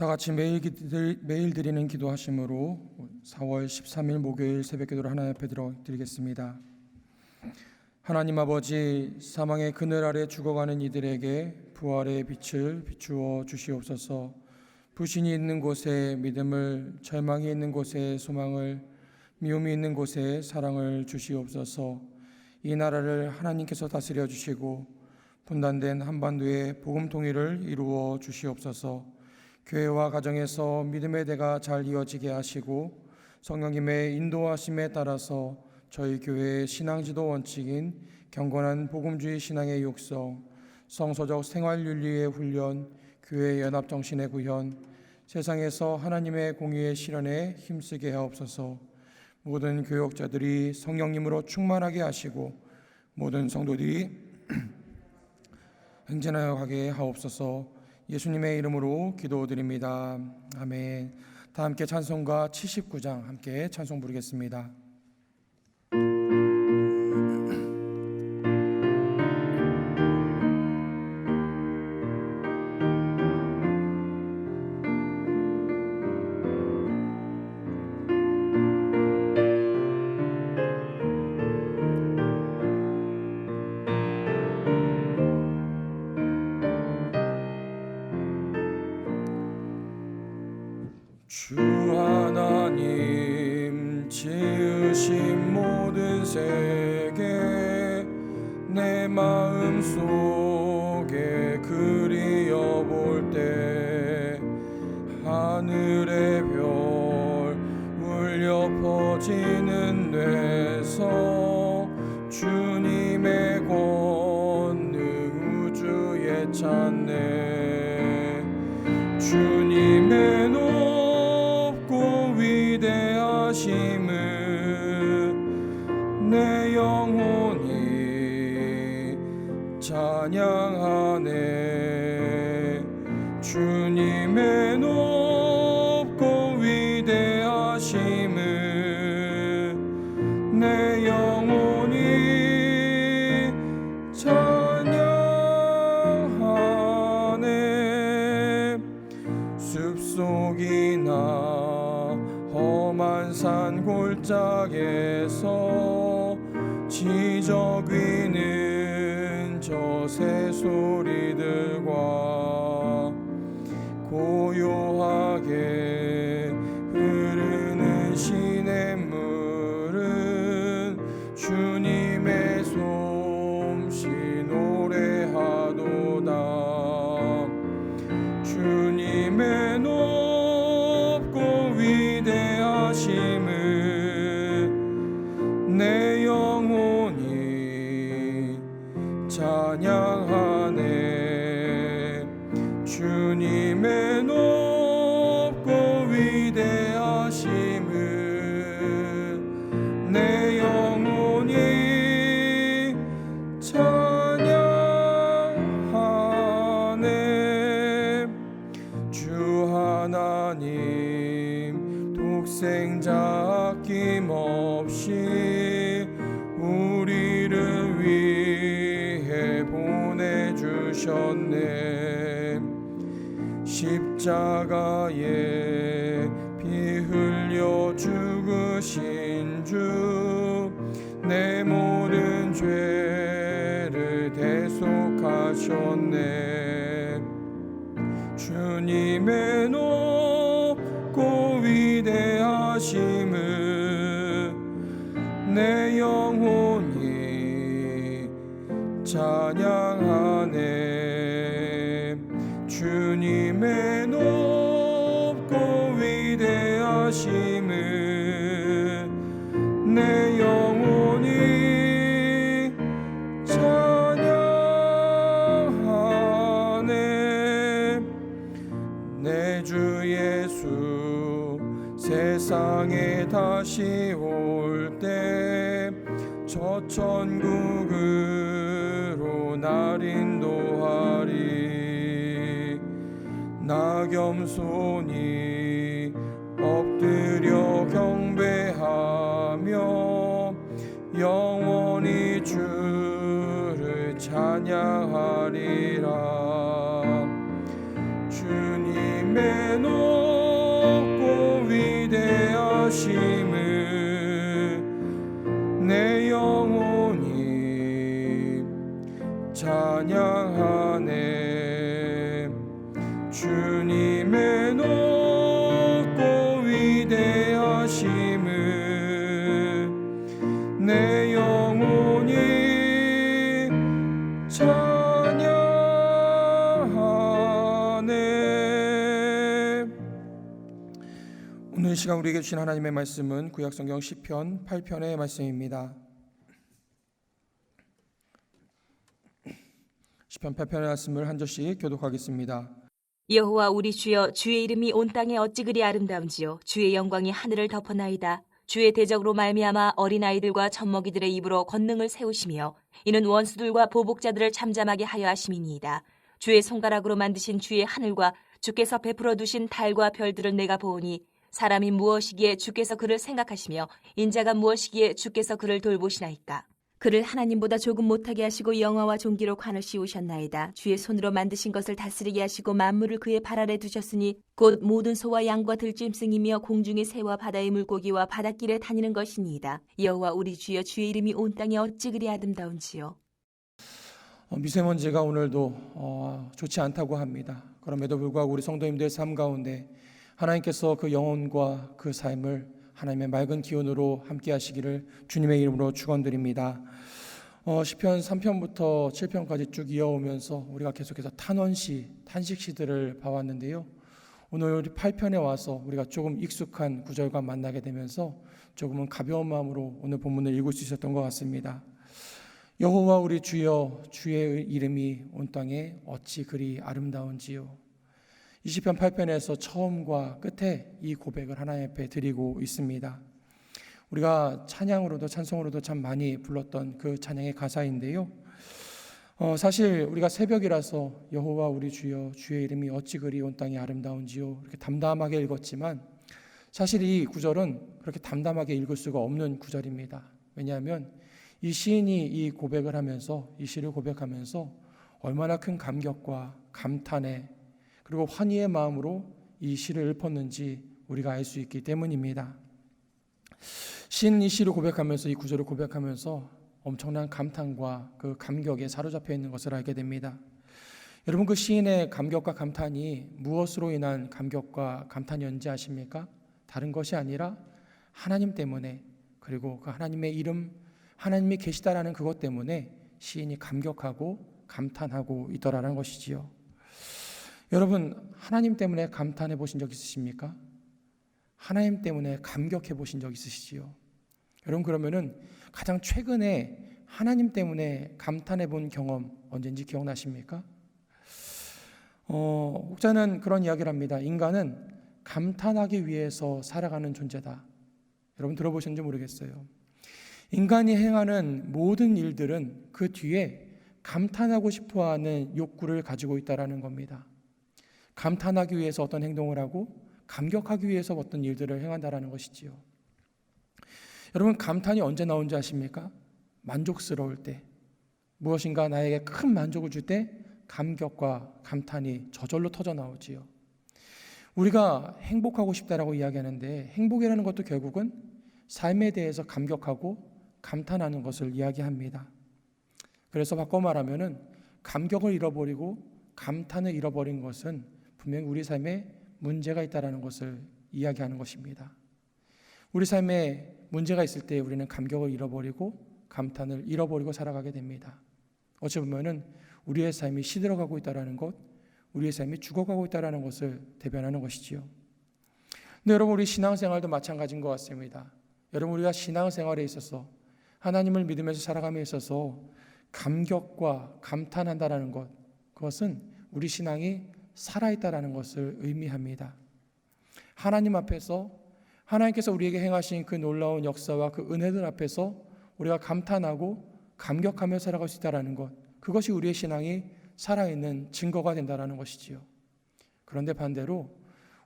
다 같이 매일 드리는 기도하심으로 4월 13일 목요일 새벽기도를 하나님 앞에 드리겠습니다. 하나님 아버지, 사망의 그늘 아래 죽어가는 이들에게 부활의 빛을 비추어 주시옵소서. 불신이 있는 곳에 믿음을, 절망이 있는 곳에 소망을, 미움이 있는 곳에 사랑을 주시옵소서. 이 나라를 하나님께서 다스려 주시고 분단된 한반도의 복음 통일을 이루어 주시옵소서. 교회와 가정에서 믿음의 대가 잘 이어지게 하시고 성령님의 인도하심에 따라서 저희 교회의 신앙지도 원칙인 경건한 복음주의 신앙의 육성, 성서적 생활윤리의 훈련, 교회 연합정신의 구현, 세상에서 하나님의 공의의 실현에 힘쓰게 하옵소서. 모든 교역자들이 성령님으로 충만하게 하시고 모든 성도들이 행진하여 가게 하옵소서. 예수님의 이름으로 기도드립니다. 아멘. 다 함께 찬송가 79장 함께 찬송 부르겠습니다. 주 하나님 지으신 모든 세계 내 마음 속에 그리어 볼 때 하늘의 별 울려 퍼지는 데서 주님의 권능 우주에 찾네. 주님의 위대하심을 내 영혼이 찬양하네. 주님의 높고 위대하심을 내 영혼이 찬양하네. 숲속이나 험한 산 골짜기에서 지저귀는 저 새소리들과 고요하게 흐르는 시냇물은 주님의 솜씨 노래하도다. 주님의 내 영혼이 찬양하네. 주님의 높고 위대하심을 내 영혼이 찬양하네. 주 하나님 독생자 아낌없이 우리를 위해 보내주셨네. 십자가에 피 흘려 죽으신 주 내 모든 죄를 대속하셨네. 주님의 높고 위대하심을 내 영혼이 찬양하네. 주님의 높고 위대하심을 내 영혼이 찬양하네. 내 주 예수 세상에 다시 올 때 저 천국으로 날 인도하리. 나 겸손히 엎드려 경배하며 영원히 주를 찬양하리라. 주님의 주님의 높고 위대하심을 내 영혼이 찬양하네. 주님의 높고 위대하심을 내 영혼이 찬양하네. 오늘 이 시간 우리에게 주신 하나님의 말씀은 구약성경 시편 8편의 말씀입니다. 시편 8편의 말씀을 한 절씩 교독하겠습니다. 여호와 우리 주여, 주의 이름이 온 땅에 어찌 그리 아름다운지요. 주의 영광이 하늘을 덮어나이다. 주의 대적으로 말미암아 어린아이들과 젖먹이들의 입으로 권능을 세우시며 이는 원수들과 보복자들을 잠잠하게 하여 하심이니이다. 주의 손가락으로 만드신 주의 하늘과 주께서 베풀어 두신 달과 별들을 내가 보오니 사람이 무엇이기에 주께서 그를 생각하시며 인자가 무엇이기에 주께서 그를 돌보시나이까. 그를 하나님보다 조금 못하게 하시고 영화와 종기로 관을 씌우셨나이다. 주의 손으로 만드신 것을 다스리게 하시고 만물을 그의 발 아래 두셨으니 곧 모든 소와 양과 들짐승이며 공중의 새와 바다의 물고기와 바닷길에 다니는 것이니이다. 여호와 우리 주여, 주의 이름이 온 땅에 어찌 그리 아름다운지요. 미세먼지가 오늘도 좋지 않다고 합니다. 그럼에도 불구하고 우리 성도님들의 삶 가운데 하나님께서 그 영혼과 그 삶을 하나님의 맑은 기운으로 함께 하시기를 주님의 이름으로 축원드립니다. 시편 3편부터 7편까지 쭉 이어오면서 우리가 계속해서 탄원시, 탄식시들을 봐왔는데요. 오늘 우리 8편에 와서 우리가 조금 익숙한 구절과 만나게 되면서 조금은 가벼운 마음으로 오늘 본문을 읽을 수 있었던 것 같습니다. 여호와 우리 주여, 주의 이름이 온 땅에 어찌 그리 아름다운지요. 이 시편 8편에서 처음과 끝에 이 고백을 하나님 앞에 드리고 있습니다. 우리가 찬양으로도 찬송으로도 참 많이 불렀던 그 찬양의 가사인데요. 사실 우리가 새벽이라서 여호와 우리 주여, 주의 이름이 어찌 그리 온 땅에 아름다운지요 이렇게 담담하게 읽었지만 사실 이 구절은 그렇게 담담하게 읽을 수가 없는 구절입니다. 왜냐하면 이 시인이 이 고백을 하면서, 이 시를 고백하면서 얼마나 큰 감격과 감탄에 그리고 환희의 마음으로 이 시를 읊었는지 우리가 알 수 있기 때문입니다. 시인은 이 시를 고백하면서, 이 구절을 고백하면서 엄청난 감탄과 그 감격에 사로잡혀 있는 것을 알게 됩니다. 여러분, 그 시인의 감격과 감탄이 무엇으로 인한 감격과 감탄이었는지 아십니까? 다른 것이 아니라 하나님 때문에, 그리고 그 하나님의 이름, 하나님이 계시다라는 그것 때문에 시인이 감격하고 감탄하고 있더라는 것이지요. 여러분, 하나님 때문에 감탄해 보신 적 있으십니까? 하나님 때문에 감격해 보신 적 있으시지요? 여러분, 그러면은 가장 최근에 하나님 때문에 감탄해 본 경험 언제인지 기억나십니까? 혹자는 그런 이야기를 합니다. 인간은 감탄하기 위해서 살아가는 존재다. 여러분 들어보셨는지 모르겠어요. 인간이 행하는 모든 일들은 그 뒤에 감탄하고 싶어하는 욕구를 가지고 있다는 겁니다. 감탄하기 위해서 어떤 행동을 하고 감격하기 위해서 어떤 일들을 행한다는 것이지요. 여러분, 감탄이 언제 나온지 아십니까? 만족스러울 때, 무엇인가 나에게 큰 만족을 줄 때 감격과 감탄이 저절로 터져 나오지요. 우리가 행복하고 싶다라고 이야기하는데 행복이라는 것도 결국은 삶에 대해서 감격하고 감탄하는 것을 이야기합니다. 그래서 바꿔 말하면은 감격을 잃어버리고 감탄을 잃어버린 것은 분명히 우리 삶에 문제가 있다는 것을 이야기하는 것입니다. 우리 삶에 문제가 있을 때 우리는 감격을 잃어버리고 감탄을 잃어버리고 살아가게 됩니다. 어찌 보면은 우리의 삶이 시들어가고 있다는 것, 우리의 삶이 죽어가고 있다는 것을 대변하는 것이지요. 근데 여러분, 우리 신앙생활도 마찬가지인 것 같습니다. 여러분, 우리가 신앙생활에 있어서 하나님을 믿으면서 살아감에 있어서 감격과 감탄한다는 것, 그것은 우리 신앙이 살아있다는 것을 의미합니다. 하나님 앞에서 하나님께서 우리에게 행하신 그 놀라운 역사와 그 은혜들 앞에서 우리가 감탄하고 감격하며 살아갈 수 있다는 것, 그것이 우리의 신앙이 살아있는 증거가 된다는 것이지요. 그런데 반대로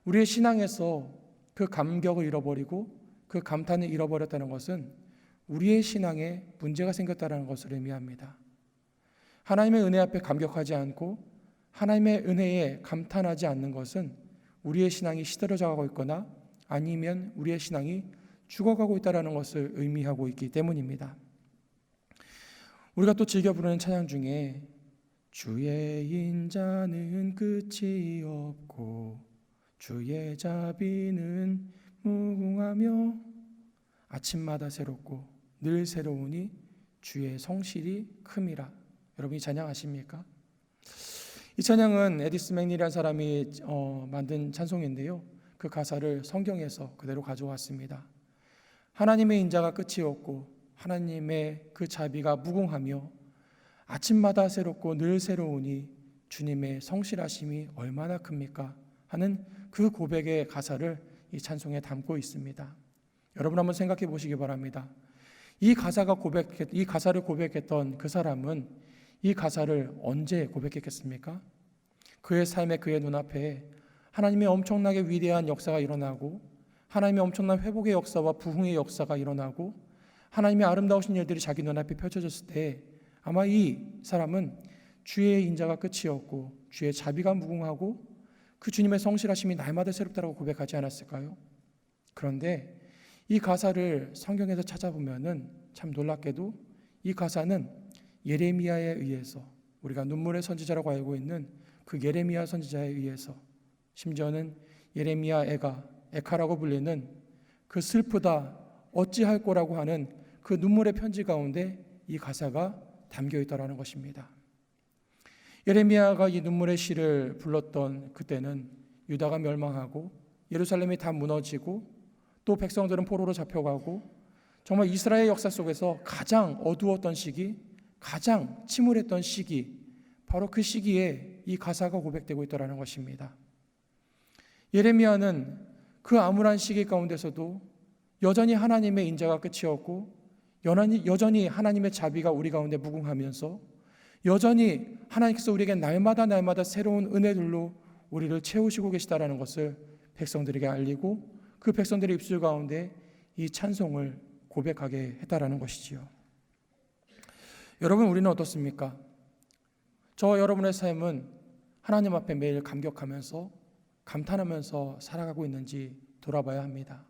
우리의 신앙에서 그 감격을 잃어버리고 그 감탄을 잃어버렸다는 것은 우리의 신앙에 문제가 생겼다는 것을 의미합니다. 하나님의 은혜 앞에 감격하지 않고 하나님의 은혜에 감탄하지 않는 것은 우리의 신앙이 시들어져 가고 있거나 아니면 우리의 신앙이 죽어가고 있다는 것을 의미하고 있기 때문입니다. 우리가 또 즐겨 부르는 찬양 중에 주의 인자는 끝이 없고 주의 자비는 무궁하며 아침마다 새롭고 늘 새로우니 주의 성실이 큼이라. 여러분이 찬양하십니까? 이 찬양은 에디스 맥닐이라는 사람이 만든 찬송인데요, 그 가사를 성경에서 그대로 가져왔습니다. 하나님의 인자가 끝이 없고 하나님의 그 자비가 무궁하며 아침마다 새롭고 늘 새로우니 주님의 성실하심이 얼마나 큽니까? 하는 그 고백의 가사를 이 찬송에 담고 있습니다. 여러분 한번 생각해 보시기 바랍니다. 이 가사를 고백했던 그 사람은 이 가사를 언제 고백했겠습니까? 그의 삶에, 그의 눈앞에 하나님의 엄청나게 위대한 역사가 일어나고 하나님의 엄청난 회복의 역사와 부흥의 역사가 일어나고 하나님의 아름다우신 일들이 자기 눈앞에 펼쳐졌을 때 아마 이 사람은 주의 인자가 끝이 없고 주의 자비가 무궁하고 그 주님의 성실하심이 날마다 새롭다고 고백하지 않았을까요? 그런데 이 가사를 성경에서 찾아보면은 참 놀랍게도 이 가사는 예레미야에 의해서, 우리가 눈물의 선지자라고 알고 있는 그 예레미야 선지자에 의해서, 심지어는 예레미야 에카라고 불리는 그 슬프다 어찌할 거라고 하는 그 눈물의 편지 가운데 이 가사가 담겨 있다라는 것입니다. 예레미야가 이 눈물의 시를 불렀던 그때는 유다가 멸망하고 예루살렘이 다 무너지고 또 백성들은 포로로 잡혀가고 정말 이스라엘 역사 속에서 가장 어두웠던 시기, 가장 침울했던 시기, 바로 그 시기에 이 가사가 고백되고 있다는 것입니다. 예레미야는 그 암울한 시기 가운데서도 여전히 하나님의 인자가 끝이 없고 여전히 하나님의 자비가 우리 가운데 무궁하면서 여전히 하나님께서 우리에게 날마다 새로운 은혜들로 우리를 채우시고 계시다라는 것을 백성들에게 알리고 그 백성들의 입술 가운데 이 찬송을 고백하게 했다라는 것이지요. 여러분, 우리는 어떻습니까? 저 여러분의 삶은 하나님 앞에 매일 감격하면서 감탄하면서 살아가고 있는지 돌아봐야 합니다.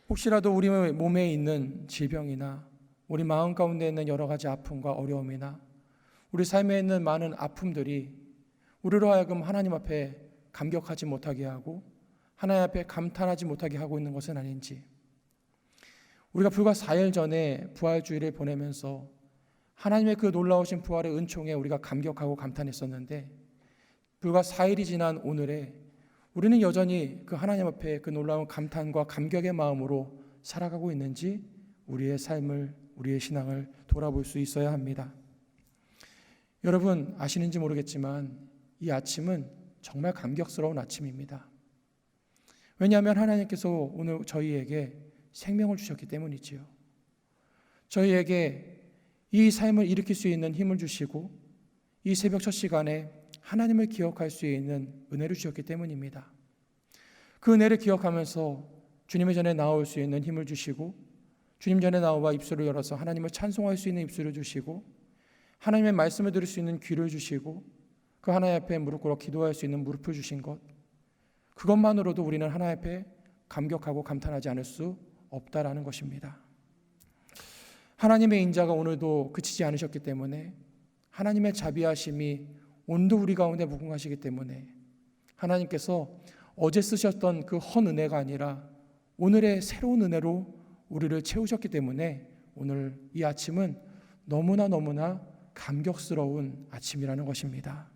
혹시라도 우리 몸에 있는 질병이나 우리 마음 가운데 있는 여러 가지 아픔과 어려움이나 우리 삶에 있는 많은 아픔들이 우리로 하여금 하나님 앞에 감격하지 못하게 하고 하나님 앞에 감탄하지 못하게 하고 있는 것은 아닌지, 우리가 불과 4일 전에 부활주일을 보내면서 하나님의 그 놀라우신 부활의 은총에 우리가 감격하고 감탄했었는데 불과 4일이 지난 오늘에 우리는 여전히 그 하나님 앞에 그 놀라운 감탄과 감격의 마음으로 살아가고 있는지 우리의 삶을, 우리의 신앙을 돌아볼 수 있어야 합니다. 여러분 아시는지 모르겠지만 이 아침은 정말 감격스러운 아침입니다. 왜냐하면 하나님께서 오늘 저희에게 생명을 주셨기 때문이지요. 저희에게 이 삶을 일으킬 수 있는 힘을 주시고 이 새벽 첫 시간에 하나님을 기억할 수 있는 은혜를 주셨기 때문입니다. 그 은혜를 기억하면서 주님의 전에 나올 수 있는 힘을 주시고 주님 전에 나와 입술을 열어서 하나님을 찬송할 수 있는 입술을 주시고 하나님의 말씀을 들을 수 있는 귀를 주시고 그 하나님 앞에 무릎 꿇어 기도할 수 있는 무릎을 주신 것, 그것만으로도 우리는 하나님 앞에 감격하고 감탄하지 않을 수 없다라는 것입니다. 하나님의 인자가 오늘도 그치지 않으셨기 때문에 하나님의 자비하심이 오늘도 우리 가운데 무궁하시기 때문에 하나님께서 어제 쓰셨던 그 헌 은혜가 아니라 오늘의 새로운 은혜로 우리를 채우셨기 때문에 오늘 이 아침은 너무나 감격스러운 아침이라는 것입니다.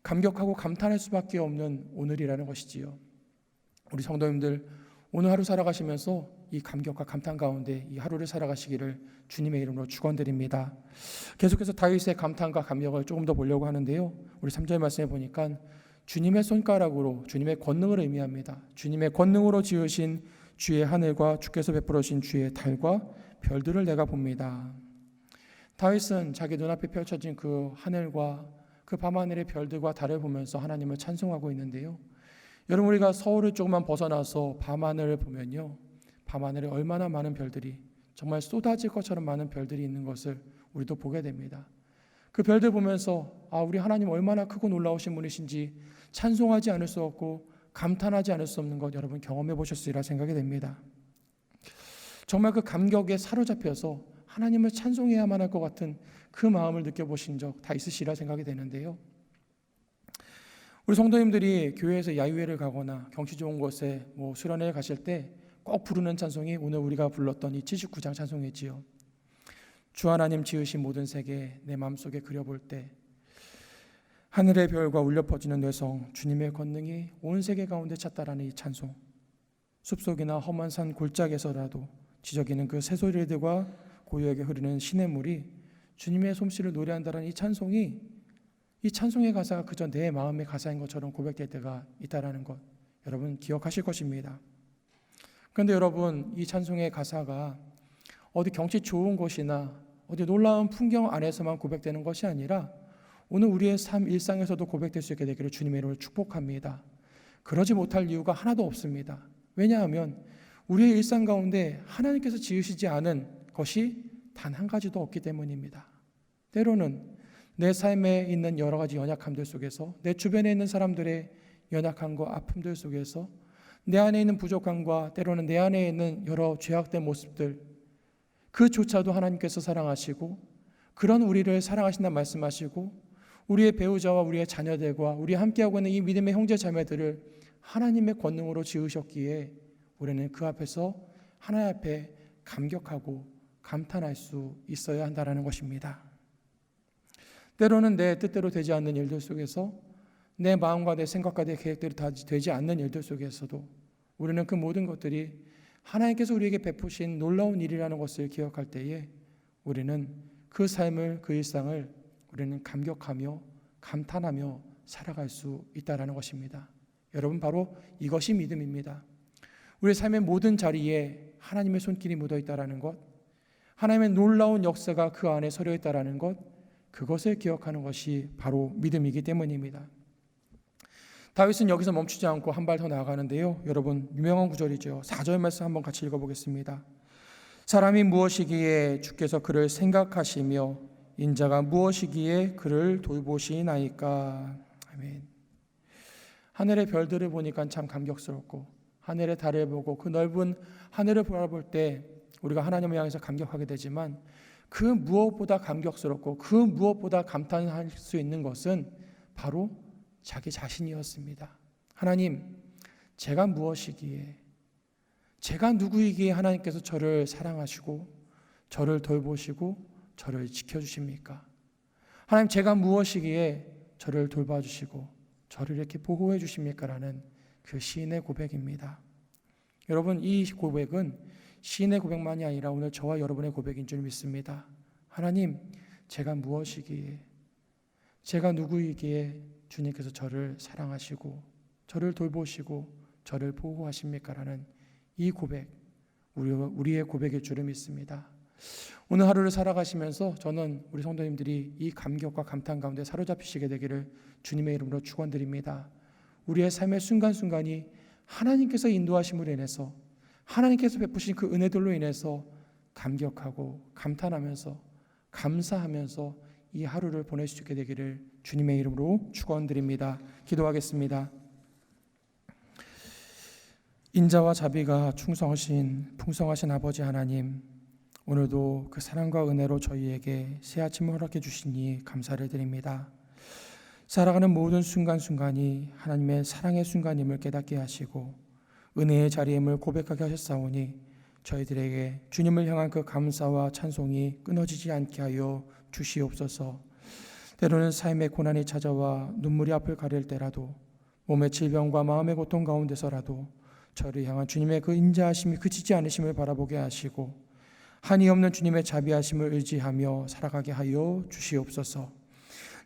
감격하고 감탄할 수밖에 없는 오늘이라는 것이지요. 우리 성도님들 오늘 하루 살아가시면서 이 감격과 감탄 가운데 이 하루를 살아가시기를 주님의 이름으로 축원드립니다. 계속해서 다윗의 감탄과 감격을 조금 더 보려고 하는데요, 우리 3절 말씀에 보니까 주님의 손가락으로, 주님의 권능을 의미합니다. 주님의 권능으로 지으신 주의 하늘과 주께서 베풀어 주신 주의 달과 별들을 내가 봅니다. 다윗은 자기 눈앞에 펼쳐진 그 하늘과 그 밤하늘의 별들과 달을 보면서 하나님을 찬송하고 있는데요, 여러분 우리가 서울을 조금만 벗어나서 밤하늘을 보면요, 밤하늘에 얼마나 많은 별들이, 정말 쏟아질 것처럼 많은 별들이 있는 것을 우리도 보게 됩니다. 그 별들 보면서 우리 하나님 얼마나 크고 놀라우신 분이신지 찬송하지 않을 수 없고 감탄하지 않을 수 없는 것 여러분 경험해 보셨으리라 생각이 됩니다. 정말 그 감격에 사로잡혀서 하나님을 찬송해야만 할 것 같은 그 마음을 느껴보신 적 다 있으시리라 생각이 되는데요. 우리 성도님들이 교회에서 야유회를 가거나 경치 좋은 곳에 수련회 가실 때 꼭 부르는 찬송이 오늘 우리가 불렀던 이 79장 찬송이지요. 주 하나님 지으신 모든 세계 내 마음속에 그려볼 때 하늘의 별과 울려 퍼지는 뇌성 주님의 권능이 온 세계 가운데 찼다라는 이 찬송, 숲속이나 험한 산 골짜기에서라도 지저귀는 그 새소리들과 고요하게 흐르는 시냇물이 주님의 솜씨를 노래한다는 이 찬송이, 이 찬송의 가사가 그저 내 마음의 가사인 것처럼 고백될 때가 있다라는 것 여러분 기억하실 것입니다. 그런데 여러분, 이 찬송의 가사가 어디 경치 좋은 곳이나 어디 놀라운 풍경 안에서만 고백되는 것이 아니라 오늘 우리의 삶 일상에서도 고백될 수 있게 되기를 주님의 이름으로 축복합니다. 그러지 못할 이유가 하나도 없습니다. 왜냐하면 우리의 일상 가운데 하나님께서 지으시지 않은 것이 단 한 가지도 없기 때문입니다. 때로는 내 삶에 있는 여러 가지 연약함들 속에서, 내 주변에 있는 사람들의 연약함과 아픔들 속에서 내 안에 있는 부족함과 때로는 내 안에 있는 여러 죄악된 모습들, 그조차도 하나님께서 사랑하시고 그런 우리를 사랑하신다 말씀하시고 우리의 배우자와 우리의 자녀들과 우리 함께하고 있는 이 믿음의 형제 자매들을 하나님의 권능으로 지으셨기에 우리는 그 앞에서 하나님 앞에 감격하고 감탄할 수 있어야 한다는 것입니다. 때로는 내 뜻대로 되지 않는 일들 속에서 내 마음과 내 생각과 내 계획대로 다 되지 않는 일들 속에서도 우리는 그 모든 것들이 하나님께서 우리에게 베푸신 놀라운 일이라는 것을 기억할 때에 우리는 그 삶을, 그 일상을 우리는 감격하며 감탄하며 살아갈 수 있다는 것입니다. 여러분, 바로 이것이 믿음입니다. 우리의 삶의 모든 자리에 하나님의 손길이 묻어 있다는 것, 하나님의 놀라운 역사가 그 안에 서려 있다는 것, 그것을 기억하는 것이 바로 믿음이기 때문입니다. 다윗은 여기서 멈추지 않고 한 발 더 나아가는데요. 여러분, 유명한 구절이죠. 4절 말씀 한번 같이 읽어보겠습니다. 사람이 무엇이기에 주께서 그를 생각하시며 인자가 무엇이기에 그를 돌보시나이까. 아멘. 하늘의 별들을 보니까 참 감격스럽고 하늘의 달을 보고 그 넓은 하늘을 바라볼 때 우리가 하나님을 향해서 감격하게 되지만 그 무엇보다 감격스럽고 그 무엇보다 감탄할 수 있는 것은 바로 자기 자신이었습니다. 하나님, 제가 무엇이기에, 제가 누구이기에 하나님께서 저를 사랑하시고 저를 돌보시고 저를 지켜주십니까? 하나님, 제가 무엇이기에 저를 돌봐주시고 저를 이렇게 보호해 주십니까? 라는 그 시인의 고백입니다. 여러분, 이 고백은 시인의 고백만이 아니라 오늘 저와 여러분의 고백인 줄 믿습니다. 하나님, 제가 무엇이기에, 제가 누구이기에 주님께서 저를 사랑하시고 저를 돌보시고 저를 보호하십니까? 라는 이 고백, 우리의 고백일 줄을 믿습니다. 오늘 하루를 살아가시면서 저는 우리 성도님들이 이 감격과 감탄 가운데 사로잡히시게 되기를 주님의 이름으로 축원드립니다. 우리의 삶의 순간순간이 하나님께서 인도하심으로 인해서, 하나님께서 베푸신 그 은혜들로 인해서 감격하고 감탄하면서 감사하면서 이 하루를 보낼 수 있게 되기를 주님의 이름으로 축원드립니다. 기도하겠습니다. 인자와 자비가 풍성하신 아버지 하나님, 오늘도 그 사랑과 은혜로 저희에게 새 아침을 허락해 주시니 감사를 드립니다. 살아가는 모든 순간순간이 하나님의 사랑의 순간임을 깨닫게 하시고 은혜의 자리임을 고백하게 하셨사오니 저희들에게 주님을 향한 그 감사와 찬송이 끊어지지 않게 하여 주시옵소서. 때로는 삶의 고난이 찾아와 눈물이 앞을 가릴 때라도, 몸의 질병과 마음의 고통 가운데서라도 저를 향한 주님의 그 인자하심이 그치지 않으심을 바라보게 하시고 한이 없는 주님의 자비하심을 의지하며 살아가게 하여 주시옵소서.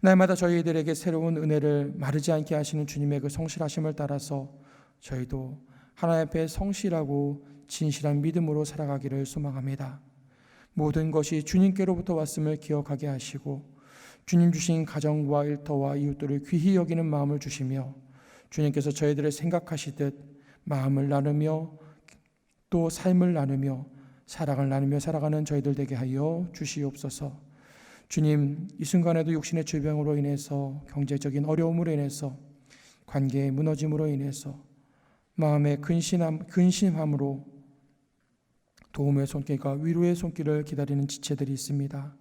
날마다 저희들에게 새로운 은혜를 마르지 않게 하시는 주님의 그 성실하심을 따라서 저희도 하나님 앞에 성실하고 진실한 믿음으로 살아가기를 소망합니다. 모든 것이 주님께로부터 왔음을 기억하게 하시고 주님 주신 가정과 일터와 이웃들을 귀히 여기는 마음을 주시며 주님께서 저희들을 생각하시듯 마음을 나누며 또 삶을 나누며 사랑을 나누며 살아가는 저희들 되게 하여 주시옵소서. 주님, 이 순간에도 육신의 질병으로 인해서, 경제적인 어려움으로 인해서, 관계의 무너짐으로 인해서, 마음의 근심함으로 도움의 손길과 위로의 손길을 기다리는 지체들이 있습니다.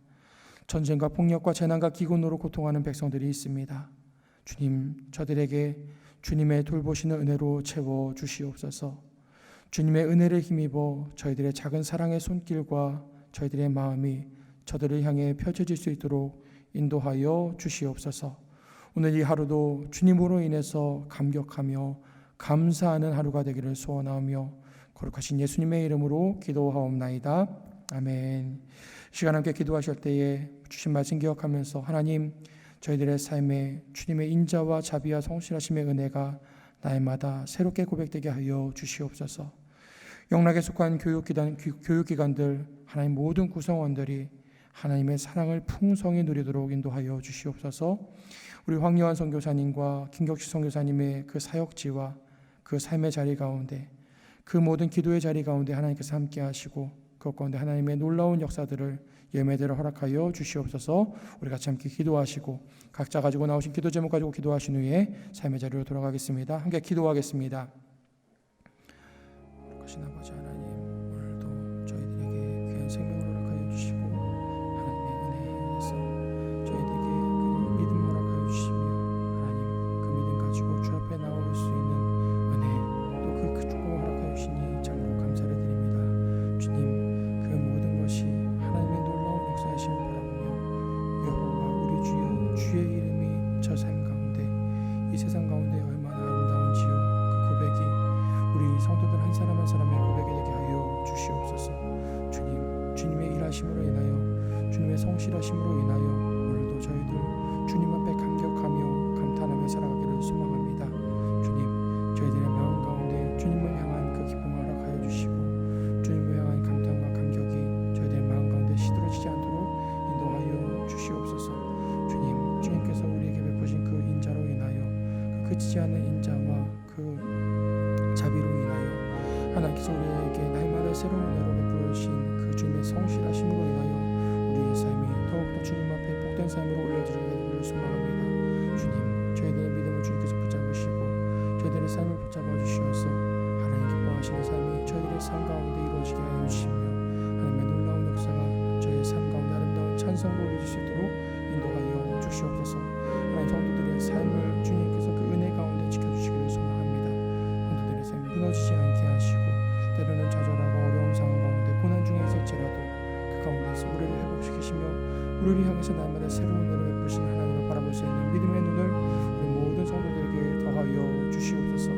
전쟁과 폭력과 재난과 기근으로 고통하는 백성들이 있습니다. 주님, 저들에게 주님의 돌보시는 은혜로 채워 주시옵소서. 주님의 은혜를 힘입어 저희들의 작은 사랑의 손길과 저희들의 마음이 저들을 향해 펼쳐질 수 있도록 인도하여 주시옵소서. 오늘 이 하루도 주님으로 인해서 감격하며 감사하는 하루가 되기를 소원하며 거룩하신 예수님의 이름으로 기도하옵나이다. 아멘. 시간 함께 기도하실 때에 주신 말씀 기억하면서 하나님, 저희들의 삶에 주님의 인자와 자비와 성실하심의 은혜가 날마다 새롭게 고백되게 하여 주시옵소서. 영락에 속한 교육기관들, 하나님 모든 구성원들이 하나님의 사랑을 풍성히 누리도록 인도하여 주시옵소서. 우리 황여한 선교사님과 김격식 선교사님의 그 사역지와 그 삶의 자리 가운데, 그 모든 기도의 자리 가운데 하나님께서 함께 하시고 그 가운데 하나님의 놀라운 역사들을 예매대로 허락하여 주시옵소서. 우리 같이 함께 기도하시고 각자 가지고 나오신 기도 제목 가지고 기도하신 후에 삶의 자리로 돌아가겠습니다. 함께 기도하겠습니다. 거룩하신 아버지 하나님, 오늘도 저희들에게 귀한 생명을 허락하여 주시고 하나님의 은혜에서 저희들에게 그 믿음을 허락하여 주시며 하나님, 그 믿음 가지고 주 앞에 나올 수 있는 그 축복을 허락하여 주시니 참으로 감사를 드립니다. 주님, 그 모든 것이 하나님의 놀라운 역사이심을 바라보며 여호와 우리 주여, 주의 이름이 저 삶 가운데, 이 세상 가운데 얼마나 아름다운지요. 그 고백이 우리 성도들 한 사람 한 사람의 고백이 되게 하여 주시옵소서. 주님, 주님의 일하심으로 인하여, 주님의 성실하심으로 인하여 오늘도 저희들 주님 앞에 감격하며 감탄하며 살아가기를 소망합니다. 주님, 저희들의 마음 가운데 주님을 향한 그 기쁨을 허락하여 주시고 주님을 향한 감탄과 감격이 저희들의 마음 가운데 시들어지지 않도록 인도하여 주시옵소서. 주님, 주님께서 우리에게 베푸신 그 인자로 인하여, 그 그치지 않는 인자와 그 자비로 인하여 하나님께서 우리에게 날마다 새로운 은혜로 베푸신 그 주님의 성실하심으로 인하여 우리의 삶이 더욱더 주님 앞에 복된 삶으로 올려드리기를 소망합니다. 주님, 저희들의 믿음을 주님께서 붙잡으시고 저희들의 삶을 붙잡아 주시어서 하나님 기뻐하시는 삶이 저희들의 삶 가운데 이루어지게 하여 주시며 하나님의 놀라운 역사가 저희의 삶 가운데 아름다운 찬송으로 올려질 수 있도록 인도하여 주시옵소서. 하나님, 성도들의 삶을 주님께서 그 은혜 가운데 지켜주시기를 소망합니다. 성도들의 삶이 무너지지 않게 하시고 때로는 좌절하고 어려운 상황 가운데 고난 중에 있을지라도 그 가운데서 우리를 회복시키시며 우리를 향해서 날마다 새로운 은혜를 베푸신 하나님을 바라볼 수 있는 믿음의 눈을 우리 모든 성도들에게 더하여 주시옵소서.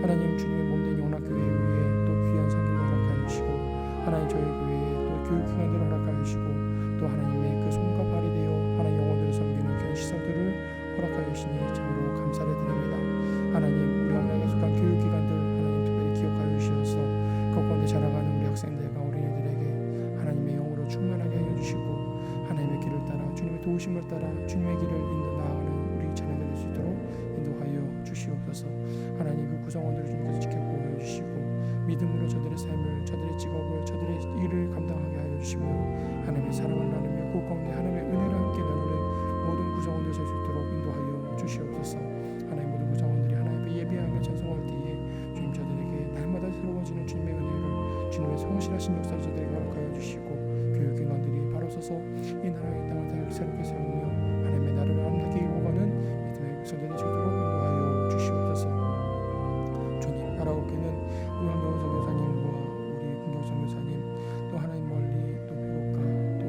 하나님, 주님의 몸된 영락교회 위에 또 귀한 상임을 허락하여 주시고 하나님, 저희 교회에 또 교육기관들을 허락하여 주시고 또 하나님의 그 손과 발이 되어 하나님 영혼들을 섬기는 귀한 시설들을 허락하여 주시니 참으로 감사를 드립니다. 하나님, 우리 영락에 속한 교육기관들 하나님 특별히 기억하여 주셔서 그 가운데 자라가는 우리 학생들과 어린이들에게 하나님의 영으로 충만하게 하여 주시고 하나님의 길을 따라 주님의 도우심을 따라 주님의 길을 인도 나아가는 우리 자녀들 될 수 있도록 인도하여 주시옵소서. 하나님, 그 구성원들을 주님께서 지켜보여 주시고 믿음으로 저들의 삶을, 저들의 직업을, 저들의 일을 감당하게 하여 주시며 하나님의 사랑을 나누며 그 가운데 하나님의 은혜를 함께 나누는 모든 구성원들 될 수 있도록 인도하여 주시옵소서. 하나님, 모든 구성원들이 하나님 앞에 예배하며 찬송할 때에 주님, 저들에게 날마다 새로워지는 주님의 은혜를, 주님의 성실하신 역사를 저들에게 허락하여 주시고 교육기관들이 바로 서서 이 나라의 땅을 새롭게 세우며 하나님의 나라를 아름답게 이루어가는 믿음의 백성들이 될 수 있도록 인도하여 주시옵소서. 주님, 바라옵기는 우리 황영훈 선교사님과 우리 김경 선교사님, 또 하나님 멀리 또 미국과 또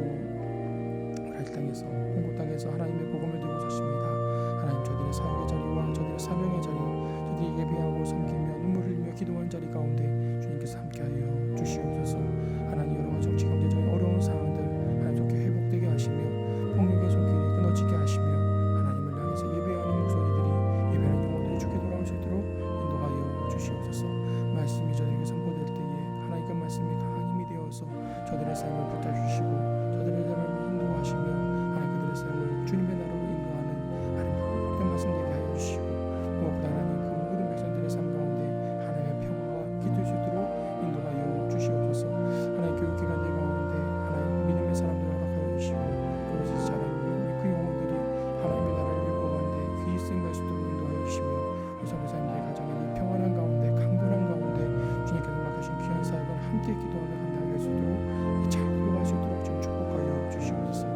우리 땅에서 홍고 땅에서 하나님의 복음을 들고 섰습니다. 하나님, 저들의 사역의 자리와 저들의 사명의 자리, 저들이 예배하고 섬기며 눈물을 흘리며 기도하는 자리 가운데 주님께서 함께하여 주시옵소서. 하나님, 쓰임 말씀대로 인도하여 주시며 우리 선교사님들의 가정에는 평안한 가운데 강건한 가운데 주님께서 맡으신 귀한 사역을 함께 기도하며 감당할 수 있도록 잘 이루어갈 수 있도록 좀 축복하여 주시옵소서.